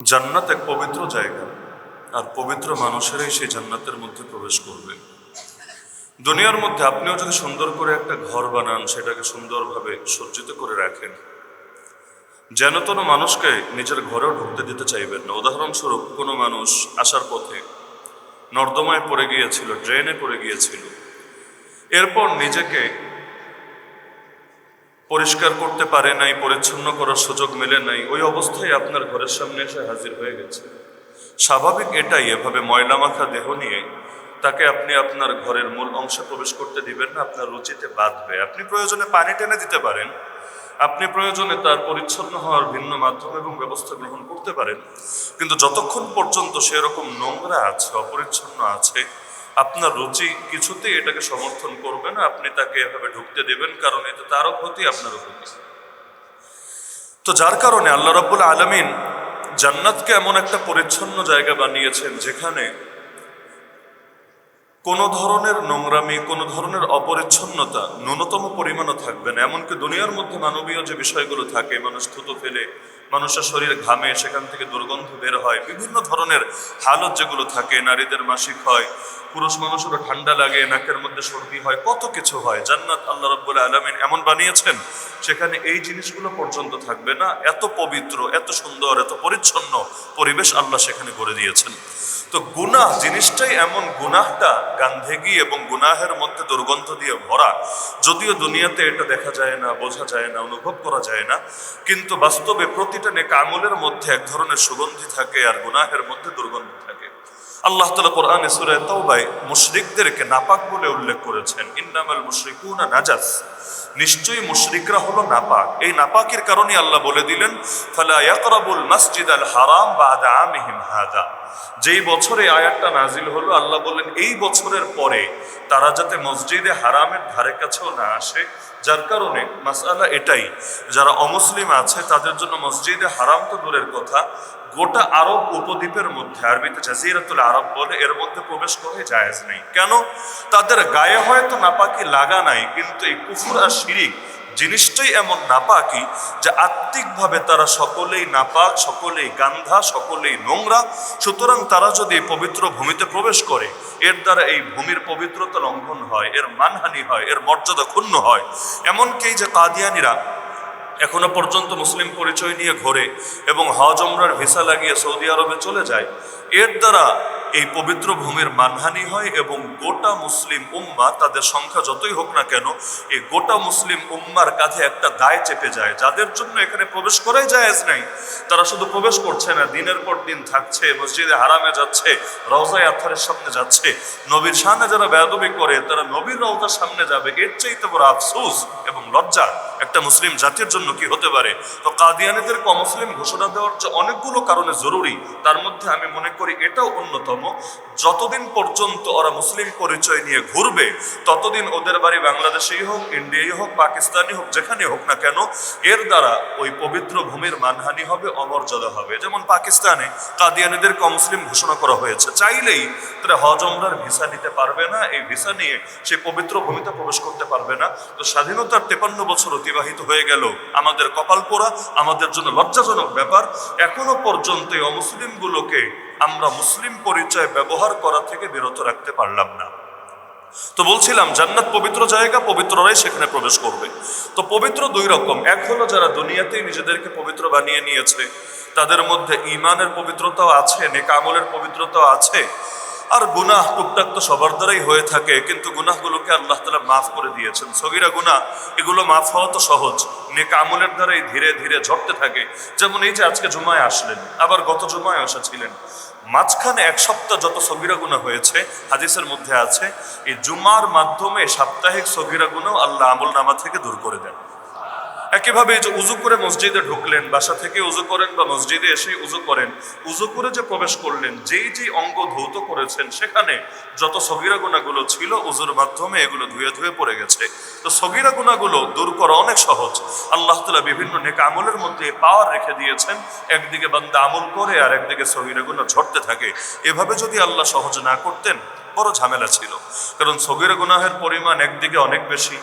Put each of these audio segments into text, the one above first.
জান্নাত এক পবিত্র জায়গা, আর পবিত্র মানুষেরাই সেই জান্নাতের মধ্যে প্রবেশ করবে। দুনিয়ার মধ্যে আপনিও যদি সুন্দর করে একটা ঘর বানান, সেটাকে সুন্দরভাবে সজ্জিত করে রাখেন, যেন কোনো মানুষকে নিজের ঘরেও ঢুকতে দিতে চাইবেন না। উদাহরণস্বরূপ, কোনো মানুষ আসার পথে নর্দমায় পড়ে গিয়েছিল, ড্রেনে পড়ে গিয়েছিল, এরপর নিজেকে পরিষ্কার করতে পারে নাই, পরিচ্ছন্ন করার সুযোগ মেলে নাই, ওই অবস্থায় আপনার ঘরের সামনে এসে হাজির হয়ে গেছে। স্বাভাবিক এটাই, এভাবে ময়লা মাখা দেহ নিয়ে তাকে আপনি আপনার ঘরের মূল অংশে প্রবেশ করতে দিবেন না, আপনার রুচিতে বাঁধবে। আপনি প্রয়োজনে পানি টেনে দিতে পারেন, আপনি প্রয়োজনে তার পরিচ্ছন্ন হওয়ার ভিন্ন মাধ্যম এবং ব্যবস্থা গ্রহণ করতে পারেন, কিন্তু যতক্ষণ পর্যন্ত সেরকম নোংরা আছে, অপরিচ্ছন্ন আছে, আপনার রুচি কিছুতেই এটাকে সমর্থন করবে না। আপনি তাকে এভাবে ঢুকতে দেবেন, কারণ এতে তারও ক্ষতি, আপনারও ক্ষতি। তো যার কারণে আল্লাহ রাব্বুল আলামিন জান্নাতকে এমন একটা পরিচ্ছন্ন জায়গা বানিয়েছেন, যেখানে কোনো ধরনের নোংরামি, কোনো ধরনের অপরিচ্ছন্নতা ন্যূনতম পরিমাণও থাকবে না। এমনকি দুনিয়ার মধ্যে মানবীয় যে বিষয়গুলো থাকে, মানুষ থুতু ফেলে, মানুষের শরীরে ঘামে, সেখান থেকে দুর্গন্ধ বের হয়, বিভিন্ন ধরনের হালত যেগুলো থাকে, নারীদের মাসিক হয়, পুরুষ মানুষেরও ঠান্ডা লাগে, নাকের মধ্যে সর্দি হয়, কত কিছু হয়। জান্নাত আল্লাহ রাব্বুল আলামিন এমন বানিয়েছেন সেখানে এই জিনিসগুলো পর্যন্ত থাকবে না। এত পবিত্র, এত সুন্দর, এত পরিচ্ছন্ন পরিবেশ আল্লাহ সেখানে গড়ে দিয়েছেন। তো গুনাহ জিনিসটাই এমন, গুনাহটা গান্ধেগি এবং গুনাহের মধ্যে দুর্গন্ধ দিয়ে ভরা। যদিও দুনিয়াতে এটা দেখা যায় না, বোঝা যায় না, অনুভব করা যায় না, কিন্তু বাস্তবে প্রতিটা নেক আমলের মধ্যে এক ধরনের সুগন্ধি থাকে, আর গুনাহের মধ্যে দুর্গন্ধ থাকে। আল্লাহ তাআলা কোরআনে সূরা তাওবায় মুশরিকদেরকে নাপাক বলে উল্লেখ করেছেন, ইন্নামাল মুশরিকুনা নাজাস, নিশ্চয়ই মুশরিকরা হলো নাপাক। এই নাপাকের কারণে আল্লাহ বলে দিলেন, ফালা ইয়াকরাবুল মাসজিদাল হারাম বাদা আমিহিম হাদা। যেই বছরে আয়াতটা নাজিল হলো, আল্লাহ বললেন এই বছরের পরে তারা যাতে মসজিদে হারামের ধারে কাছেও না আসে। যার কারণে মাসআলা এটাই, যারা অমুসলিম আছে তাদের জন্য মসজিদে হারাম তো দূরের কথা, গোটা আরব উপদ্বীপের মধ্যে, আরবিতে জাজিরাতুল আরব বলে, এর মধ্যে প্রবেশ করে জায়েজ নেই। কেন? তাদের গায়ে হয়তো নাপাকি লাগা নাই, কিন্তু এই কুফর আর শিরিক জিনিসটাই এমন নাপাকি যে আত্মিকভাবে তারা সকলেই নাপাক, সকলেই গান্ধা, সকলেই নোংরা। সুতরাং তারা যদি পবিত্র ভূমিতে প্রবেশ করে, এর দ্বারা এই ভূমির পবিত্রতা লঙ্ঘন হয়, এর মানহানি হয়, এর মর্যাদা ক্ষুণ্ণ হয়। এমনকি যে কাদিয়ানিরা এখনো পর্যন্ত মুসলিম পরিচয় নিয়ে ঘোরে এবং হজ ওমরার ভিসা লাগিয়ে সৌদি আরবে চলে যায়, এর দ্বারা এই পবিত্র ভূমির মানহানি হয় এবং গোটা মুসলিম উম্মা, তাদের সংখ্যা যতই হোক না কেন, এই গোটা মুসলিম উম্মার কাঁধে একটা দায় চেপে যায়। যাদের জন্য এখানে প্রবেশ করাই জায়েজ নাই, তারা শুধু প্রবেশ করছে না, দিনের পর দিন থাকছে, মসজিদে হারামে যাচ্ছে, রওজায়ে আতহারের সামনে যাচ্ছে। নবীর সামনে যারা বেয়াদবি করে, তারা নবীর রওজার সামনে যাবে। এর চাইতে বড় আফসোস এবং লজ্জা একটা মুসলিম জাতির জন্য কি হতে পারে? তো কাদিয়ানীদেরকে অমুসলিম ঘোষণা দেওয়ার যে অনেকগুলো কারণে জরুরি, তার মধ্যে আমি মনে করি এটাও অন্যতম। যতদিন পর্যন্ত ওরা মুসলিম পরিচয় নিয়ে ঘুরবে, ততদিন ওদের বাড়ি বাংলাদেশেই হোক, ইন্ডিয়াই হোক, পাকিস্তানি হোক, যেখানে হোক না কেন, এর দ্বারা ওই পবিত্র ভূমির মানহানি হবে, অমর্যাদা হবে। যেমন পাকিস্তানে কাদিয়ানীদেরকে অমুসলিম ঘোষণা করা হয়েছে, চাইলেই তারা হজ ওমরার ভিসা নিতে পারবে না, এই ভিসা নিয়ে সেই পবিত্র ভূমিতে প্রবেশ করতে পারবে না। তো স্বাধীনতার 53 বছর অতিবাহিত হয়ে গেল, আমাদের কপাল পোড়া, আমাদের জন্য লজ্জাজনক ব্যাপার, এখনো পর্যন্ত এই অমুসলিমগুলোকে আমরা মুসলিম পরিচয় ব্যবহার করা থেকে বিরত রাখতে পারলাম না। তো বলছিলাম, জান্নাত পবিত্র জায়গা, পবিত্ররাই সেখানে প্রবেশ করবে। তো পবিত্র দুই রকম, এক হলো যারা দুনিয়াতেই নিজেদেরকে পবিত্র বানিয়ে নিয়েছে, তাদের মধ্যে ঈমানের পবিত্রতাও আছে, নেক আমলের পবিত্রতাও আছে। আর গুনাহ টুকটাক তো সবার দ্বারাই হয়ে থাকে, কিন্তু গুনাহগুলোকে আল্লাহ তাআলা মাফ করে দিয়েছেন। সগীরা গুনাহ, এগুলো মাফ হওয়া তো সহজ, নেক আমলের দ্বারাই ধীরে ধীরে ঝরতে থাকে। যেমন এই যে আজকে জুমায় আসলেন, আবার গত জুমায় এসেছিলেন, মাঝখানে এক সপ্তাহ যত সগীরা গুনাহ হয়েছে, হাদিসের মধ্যে আছে এই জুমার মাধ্যমে সাপ্তাহিক সগীরা গুনাহ আল্লাহ আমল নামা থেকে দূর করে দেন। একইভাবে যে উজু করে মসজিদে ঢুকলেন, বাসা থেকে উজু করেন বা মসজিদে এসে উজু করেন, উজু করে যে প্রবেশ করলেন, যেই যেই অঙ্গ ধৌত করেছেন, সেখানে যত সগীরা গুনাহগুলো ছিল, উজুর মাধ্যমে এগুলো ধুয়ে ধুয়ে পড়ে গেছে। তো সগীরা গুনাহগুলো দূর করা অনেক সহজ। আল্লাহ তাআলা বিভিন্ন নেক আমলের মধ্যে পাওয়ার রেখে দিয়েছেন, একদিকে বান্দা আমল করে আর একদিকে সগীরা গুনাহ ঝরতে থাকে। এভাবে যদি আল্লাহ সহজ না করতেন, বড় ঝামেলা ছিল। কারণ সগীরা গুনাহের পরিমাণ একদিকে অনেক বেশি,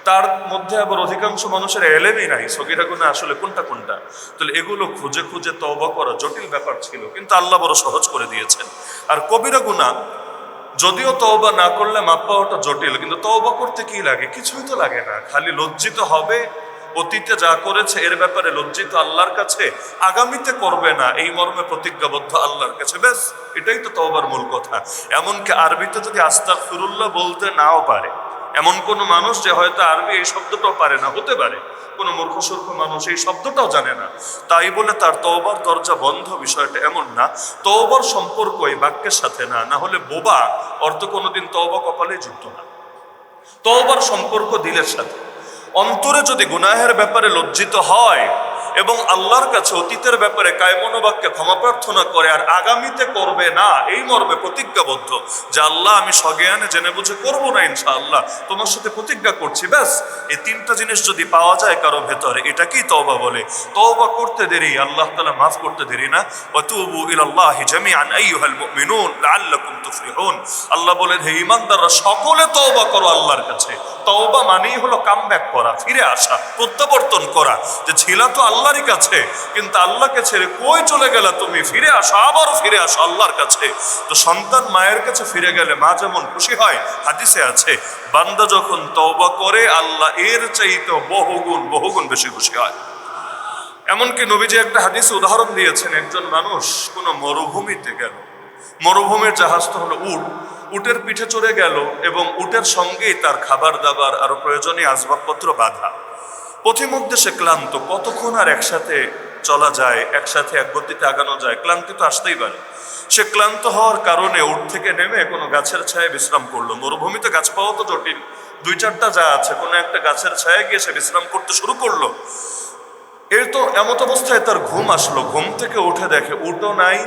তার মধ্যে আবার অধিকাংশ মানুষের এলেমই নাই সগীরা গুনাহ আসলে কোনটা কোনটা। তাহলে এগুলো খুঁজে খুঁজে তওবা করা জটিল ব্যাপার ছিল, কিন্তু আল্লাহ বড় সহজ করে দিয়েছেন। আর কবিরা গুনাহ যদিও তওবা না করলে মাপ পাওয়াটা জটিল, কিন্তু তওবা করতে কি লাগে? কিছুই তো লাগে না, খালি লজ্জিত হবে অতীতে যা করেছে এর ব্যাপারে লজ্জিত আল্লাহর কাছে, আগামীতে করবে না এই মর্মে প্রতিজ্ঞাবদ্ধ আল্লাহর কাছে, ব্যাস এটাই তো তওবার মূল কথা। এমনকি আরবিতে যদি আস্তাগফিরুল্লাহ বলতে নাও পারে এমন কোন মানুষ যে হয়তো আরবি এই শব্দটাও পারে না, হতে পারে কোন মূর্খসূর্খ মানুষ এই শব্দটাও জানে না, তাই বলে তার তওবার দরজা বন্ধ, বিষয়টা এমন না। তওবার সম্পর্ক এই বাক্যের সাথে না, না হলে বোবা অর্থ কোনোদিন তওবা কপালে যুক্ত না। তওবার সম্পর্ক দিলের সাথে। অন্তরে যদি গুনাহের ব্যাপারে লজ্জিত হয় এবং আল্লাহর কাছে অতীতের ব্যাপারে কায়মনোবাক্যে ক্ষমা প্রার্থনা করে আর আগামীতে করবে না এই মর্মে প্রতিজ্ঞাবদ্ধ যে আল্লাহ আমি সজ্ঞানে জেনে বুঝে করবো না ইনশাআল্লাহ, তোমার সাথে প্রতিজ্ঞা করছি, ব্যাস এই তিনটা জিনিস যদি পাওয়া যায় কারো ভেতরে, এটাকেই তওবা বলে। তওবা করতে দেরি, আল্লাহ তাআলা মাফ করতে দেরি না। ওয়াতুবু ইলাল্লাহি জামিআন আইয়ুহাল মুমিনুন লাআল্লাকুম তুফলিহুন। আল্লাহ বলেন হে ঈমানদাররা সকলে তওবা করো আল্লাহর কাছে। তওবা মানেই হলো কামব্যাক করা, ফিরে আসা, প্রত্যাবর্তন করা, যে ছিলা তো আল্লাহরই কাছে কিন্তু আল্লাহকে ছেড়ে কই চলে গেলা তুমি, ফিরে আসো, আবারও ফিরে আসো আল্লাহর কাছে। তো সন্তান মায়ের কাছে ফিরে গেলে মা যেমন খুশি হয়, হাদিসে আছে বান্দা যখন তওবা করে আল্লাহ এর চাইতে বহুগুণ বেশি খুশি হয়। এমনকি নবীজি একটা হাদিসে উদাহরণ দিয়েছেন, একজন মানুষ কোনো মরুভূমিতে গেল, মরুভূমির জাহাজ তো হলো উট, উটের পিঠে চড়ে গেল এবং উটের সঙ্গেই তার খাবার দাবার আরো প্রয়োজনীয় আসবাবপত্র বাঁধা। পথিমধ্যে সে ক্লান্ত, কতক্ষণ আর একসাথে চলা যায়, একসাথে এক গতিতে আগানো যায়, ক্লান্তি তো আসতেই পারে। সে ক্লান্ত হওয়ার কারণে উট থেকে নেমে কোনো গাছের ছায়ায় বিশ্রাম করলো। মরুভূমিতে গাছ পাওয়া তো জটিল, দুই চারটা যা আছে কোনো একটা গাছের ছায়ায় গিয়ে সে বিশ্রাম করতে শুরু করলো। এর তো এমত অবস্থায় তার ঘুম আসলো, ঘুম থেকে উঠে দেখে উটও নাই,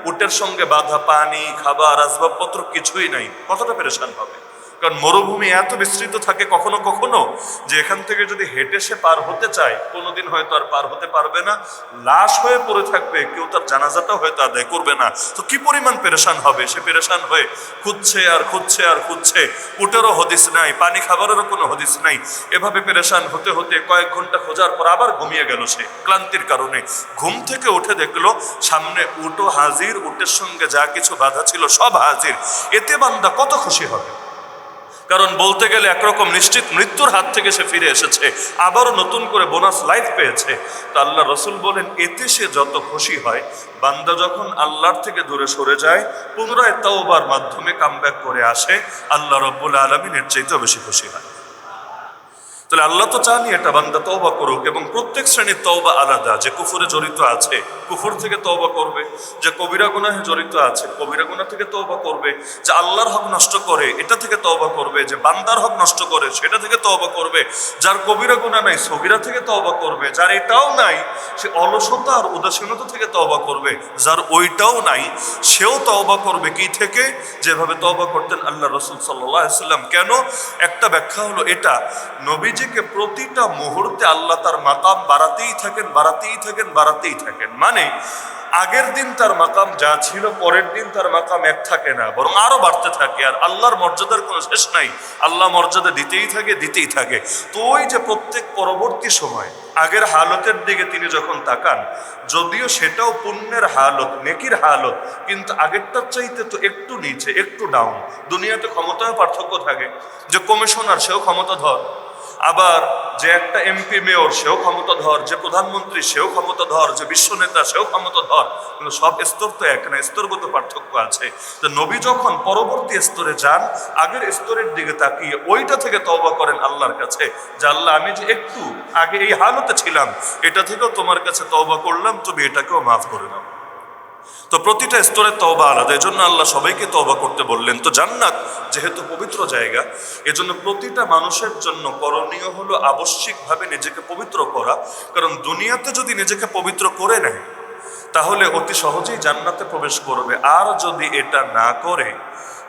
উটের সঙ্গে বাঁধা পানি খাবার আসবাবপত্র কিছুই নাই। কতটা পেরেশান হবে, কারণ মরুভূমি এত বিস্তৃত থাকে কখনো কখনো যে এখান থেকে যদি হেঁটে সে পার হতে চায় কোনোদিন হয়তো আর পার হতে পারবে না, লাশ হয়ে পড়ে থাকবে, কেউ তার জানাজাটাও হয়তো আদায় করবে না। তো কি পরিমাণ পেরেশান হবে সে, পেরেশান হয়ে খুঁজছে আর খুঁজছে আর খুঁজছে, উটেরও হদিস নাই, পানি খাবারেরও কোনো হদিস নাই। এভাবে পেরেশান হতে হতে কয়েক ঘন্টা খোঁজার পর আবার ঘুমিয়ে গেল সে ক্লান্তির কারণে। ঘুম থেকে উঠে দেখলো সামনে উটও হাজির, উটের সঙ্গে যা কিছু বাধা ছিল সব হাজির। এতে বান্দা কত খুশি হবে, কারণ বলতে গেলে একরকম নিশ্চিত মৃত্যুর হাত থেকে সে ফিরে এসেছে, আবারও নতুন করে বোনাস লাইফ পেয়েছে। তো আল্লাহ রসুল বলেন এতে সে যত খুশি হয়, বান্দা যখন আল্লাহর থেকে দূরে সরে যায় পুনরায় তওবার মাধ্যমে কামব্যাক করে আসে, আল্লাহ রব্বুল আলামিন এর চাইতেও বেশি খুশি হয়। তাহলে আল্লাহ তো চানই এটা বান্দা তওবা করুক, এবং প্রত্যেক শ্রেণীর তওবা আলাদা। যে কুফরে জড়িত আছে কুফর থেকে তওবা করবে, যে কবিরা গুনাহে জড়িত আছে কবিরা গুনাহ থেকে তওবা করবে, যে আল্লাহর হক নষ্ট করে এটা থেকে তওবা করবে, যে বান্দার হক নষ্ট করে সেটা থেকে তওবা করবে, যার কবিরা গুনাহ নাই সগীরা থেকে তওবা করবে, যার এটাও নাই সে অলসতা আর উদাসীনতা থেকে তওবা করবে, যার ওইটাও নাই সেও তওবা করবে কি থেকে? যেভাবে তওবা করতেন আল্লাহ রাসূল সাল্লাল্লাহু আলাইহি ওয়াসাল্লাম। কেন? একটা ব্যাখ্যা হলো এটা, নবীজিকে প্রতিটা মুহূর্তে আল্লাহ তার মাকাম বাড়াতেই থাকেন, বাড়াতেই থাকেন, বাড়াতেই থাকেন। মানে আগের দিন তার মাকাম যা ছিল পরের দিন তার মাকাম এক থাকে না, বরং আরো বাড়তে থাকে। আর আল্লাহর মর্যাদার কোনো শেষ নাই, আল্লাহ মর্যাদা দিতেই থাকে, দিতেই থাকে। তো ওই যে প্রত্যেক পরবর্তী সময় আগের হালতের দিকে তিনি যখন তাকান, যদিও সেটাও পুণ্যের হালত, নেকির হালত, কিন্তু আগেরটার চাইতে তো একটু নিচে, একটু ডাউন। দুনিয়াতে ক্ষমতায় পার্থক্য থাকে, যে কমিশনার সেও ক্ষমতাধর, আবার যে একটা এমপি মেয়র সেও ক্ষমতাধর, যে প্রধানমন্ত্রী সেও ক্ষমতাধর, যে বিশ্ব নেতা সেও ক্ষমতাধর, কিন্তু সব স্তর তো এক না, স্তরগত পার্থক্য আছে। তো নবী যখন পরবর্তী স্তরে যান, আগের স্তরের দিকে তাকিয়ে ওইটা থেকে তওবা করেন আল্লাহর কাছে, যে আল্লাহ আমি যে একটু আগে এই হালতে ছিলাম এটা থেকেও তোমার কাছে তওবা করলাম, তুমি এটাকেও মাফ করে দাও। তো প্রতিটা স্তরে তওবা আলাদা, এজন্য আল্লাহ সবাইকে তওবা করতে বললেন। তো জান্নাত যেহেতু পবিত্র জায়গা, এজন্য প্রতিটা মানুষের জন্য করণীয় হলো আবশ্যিকভাবে নিজেকে পবিত্র করা। কারণ দুনিয়াতে যদি নিজেকে পবিত্র করে নেয় তাহলে অতি সহজেই জান্নাতে প্রবেশ করবে, আর যদি এটা না করে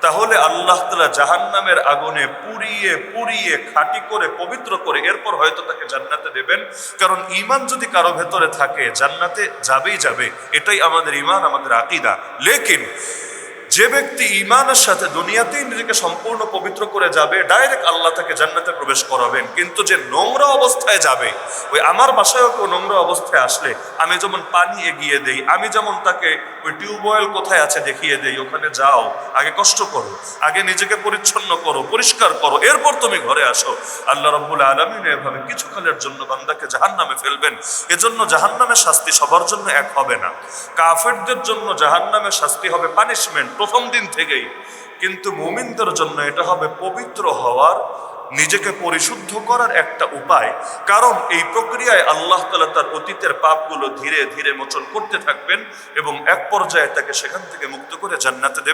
তাহলে আল্লাহ তাআলা জাহান্নামের আগুনে পুড়িয়ে পুড়িয়ে খাঁটি করে পবিত্র করে এরপর হয়তো তাকে জান্নাতে দেবেন। কারণ ঈমান যদি কারো ভেতরে থাকে জান্নাতে যাবেই যাবে, এটাই আমাদের ঈমান, আমাদের আকীদা। লেকিন যে ব্যক্তি ঈমানের সাথে দুনিয়াতেই নিজেকে সম্পূর্ণ পবিত্র করে যাবে, ডাইরেক্ট আল্লাহ তাকে জান্নাতে প্রবেশ করাবেন। কিন্তু যে নোংরা অবস্থায় যাবে, ওই আমার বাসায়ও কেউ নোংরা অবস্থায় আসলে আমি যেমন পানি এগিয়ে দেই, আমি যেমন তাকে ওই টিউবওয়েল কোথায় আছে দেখিয়ে দেই, ওখানে যাও, আগে কষ্ট করো, আগে নিজেকে পরিচ্ছন্ন করো, পরিষ্কার করো, এরপর তুমি ঘরে আসো। আল্লাহ রাব্বুল আলামিন এভাবে কিছুকালের জন্য বান্দাকে জাহান্নামে ফেলবেন। এজন্য জাহান্নামের শাস্তি সবার জন্য এক হবে না। কাফেরদের জন্য জাহান্নামের শাস্তি হবে পানিশমেন্ট প্রথম দিন থেকেই, কিন্তু মুমিনদের জন্য এটা হবে পবিত্র হওয়ার, নিজেকে পরিশুদ্ধ করার একটা উপায়। কারণ এই প্রক্রিয়ায় আল্লাহ তাআলা তার অতীতের পাপগুলো ধীরে ধীরে মোচন করতে থাকবেন এবং এক পর্যায়ে তাকে সেখান থেকে মুক্ত করে জান্নাতে দেবেন।